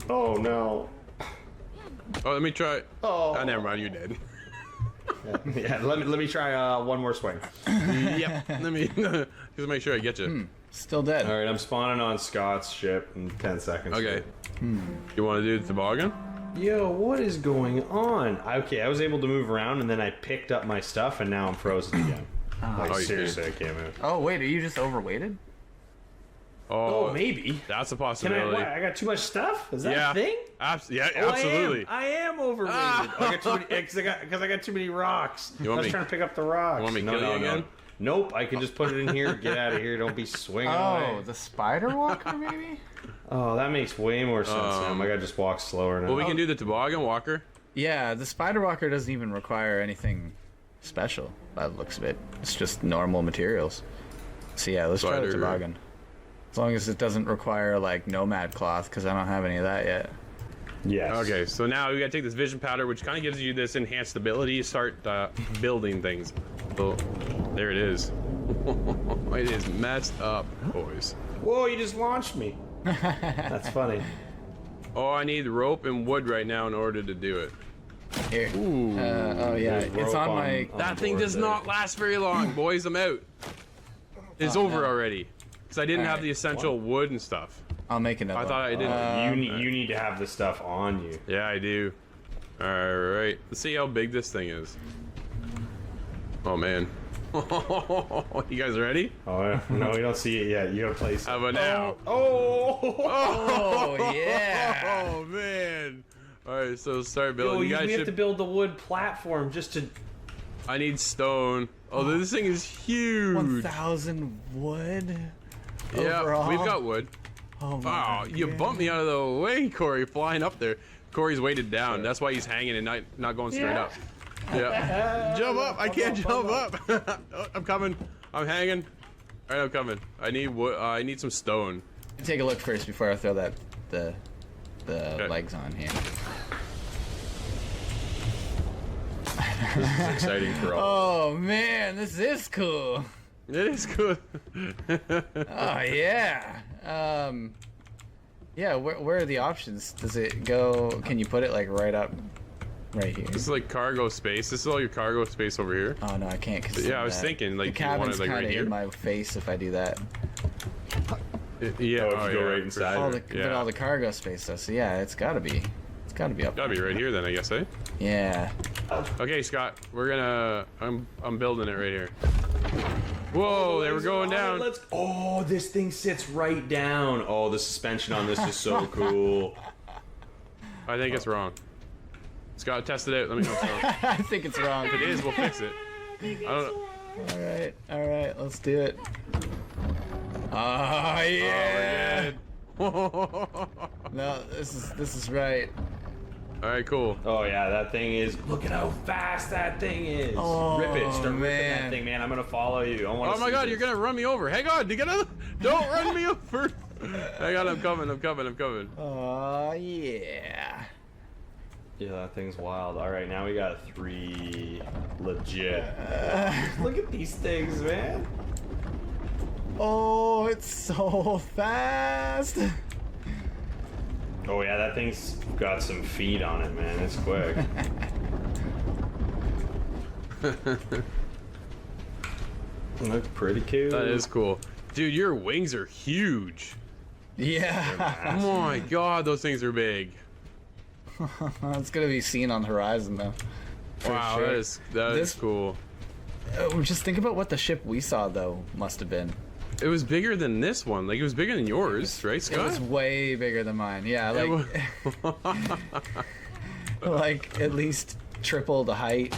Oh no. Oh, let me try. Oh. Never mind, you're dead. Yeah, let me try one more swing. Yep. Let me just make sure I get you. Still dead. Alright, I'm spawning on Scott's ship in 10 seconds. Okay. You want to do the toboggan? Yo, what is going on? Okay, I was able to move around and then I picked up my stuff and now I'm frozen again. Like, Oh, you seriously, I can't move. Oh wait, are you just overweighted? Oh, maybe. That's a Can I? possibility. What, I got too much stuff? Is that Yeah. a thing? Yeah, Oh, absolutely. I am overrated. I got too many, because I got too many rocks. You I want was me- trying to pick up the rocks. You want me to no, kill no, you no. again? Nope, I can just put it in here. Get out of here. Don't be swinging Oh, away. the spider walker maybe? Oh, that makes way more sense now. My guy just walks slower now. Well, we can do the toboggan walker. Yeah, the spider walker doesn't even require anything special by the looks of it. It's just normal materials. So yeah, let's try the Spider- toboggan. As long as it doesn't require like nomad cloth, because I don't have any of that yet. Yes. Okay, so now we gotta take this vision powder, which kind of gives you this enhanced ability to start building things. So there it is. It is messed up, boys. Whoa, you just launched me. That's funny. Oh, I need rope and wood right now in order to do it. Here. Ooh. Oh yeah, There's it's rope on my. That thing board does there. not last very long, boys. I'm out. It's over already. Because I didn't have Alright. the essential wood and stuff. I'll make another. I thought I did. You need to have the stuff on you. Yeah, I do. Alright. Let's see how big this thing is. Oh, man. You guys ready? Oh yeah. No, we don't see it yet. You gotta place. How about now? Oh. Oh yeah. Oh, man. Alright, so start building. Yo, You guys we have should... to build the wood platform just to. I need stone. Oh, this thing is huge. 1,000 wood. Yeah, overall. we've got wood. Oh my. Wow, you bumped me out of the way, Corey, flying up there. Corey's weighted down. That's why he's hanging and not going straight up. Yeah. Jump up. I can't jump up. Oh, I'm coming. I'm hanging. All right, I'm coming. I need wood. I need some stone. Take a look first before I throw that the legs on here. This is exciting for all. Oh man, this is cool. It is cool. Oh yeah. Yeah. Where are the options? Does it go? Can you put it like right up, right here? This is like cargo space. This is all your cargo space over here. Oh no, I can't. Cause Yeah, I was thinking like the you want cabin's it like kind right of here. in my face if I do that. Yeah, Oh, if you go yeah, right for inside. sure. All the, Yeah. But all the cargo space though. So yeah, it's gotta be up. Gotta be right here then, I guess, eh? Yeah. Okay, Scott, we're gonna. I'm building it right here. Whoa, they were going down. Let's. Oh, this thing sits right down. Oh, the suspension on this is so cool. I think it's wrong. Scott, test it out. Let me know if it's wrong. I think it's wrong. If it is, we'll fix it. I don't know. All right, let's do it. Oh yeah. No, this is right. All right, cool. Oh yeah, that thing is. Look at how fast that thing is. Oh, Rip it, start ripping man. that thing, man. I'm gonna follow you. I want. Oh my God, you're gonna run me over. Hang on, don't run me over. Hang on, I'm coming. Oh yeah. Yeah, that thing's wild. All right, now we got 3 legit. Look at these things, man. Oh, it's so fast. Oh yeah, that thing's got some feet on it, man. It's quick. Look pretty cool. That is cool, dude. Your wings are huge. Yeah. Oh my God, those things are big. It's gonna be seen on the horizon though. For Wow, sure. that is This- cool. Just think about what the ship we saw though must have been. It was bigger than this one. Like it was bigger than yours, right, It Scott? was way bigger than mine. Yeah, like like at least triple the height.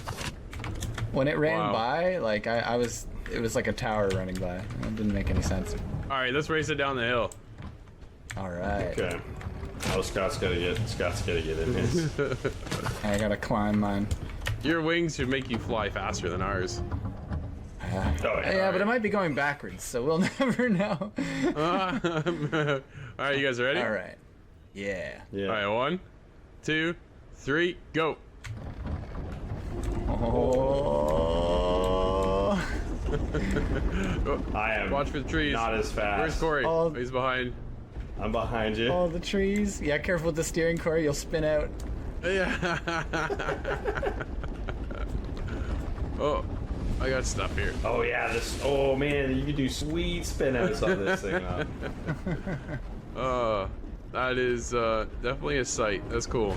When it ran Wow. by, like I was, it was like a tower running by. It didn't make any sense. All right, let's race it down the hill. All right, Okay. Oh, Scott's gotta get in his. I gotta climb mine. Your wings should make you fly faster than ours. Oh, Yeah, but it might be going backwards, so we'll never know. All right, you guys ready? All right. Yeah. Yeah. All right, 1, 2, 3, go. Oh. I am. Watch for the trees. Not as fast. Where's Corey? Oh. He's behind. I'm behind you. Oh, the trees. Yeah, careful with the steering, Corey. You'll spin out. Yeah. Oh, I got stuff here. Oh yeah, this. Oh man, you can do sweet spin outs on this thing. Huh? That is definitely a sight. That's cool.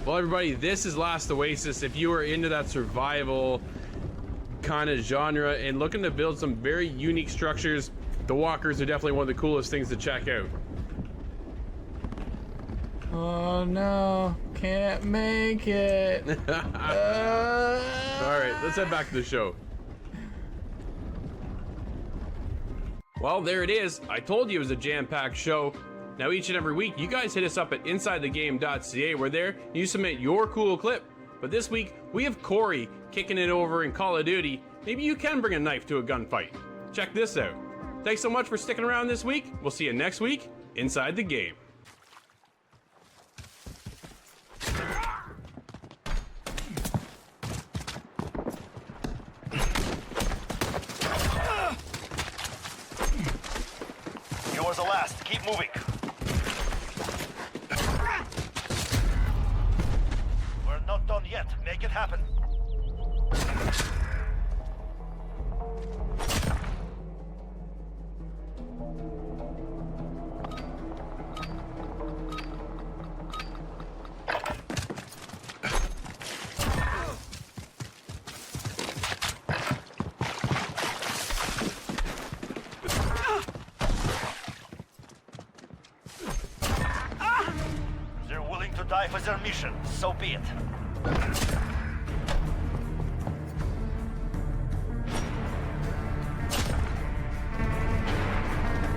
Well, everybody, this is Last Oasis. If you are into that survival kind of genre and looking to build some very unique structures, the walkers are definitely one of the coolest things to check out. Oh no, can't make it. All right, let's head back to the show. Well, there it is. I told you it was a jam-packed show. Now, each and every week, you guys hit us up at InsideTheGame.ca. We're there. You submit your cool clip. But this week, we have Corey kicking it over in Call of Duty. Maybe you can bring a knife to a gunfight. Check this out. Thanks so much for sticking around this week. We'll see you next week, Inside the Game. Yours the last. Keep moving. We're not done yet. Make it happen. They're willing to die for their mission, so be it.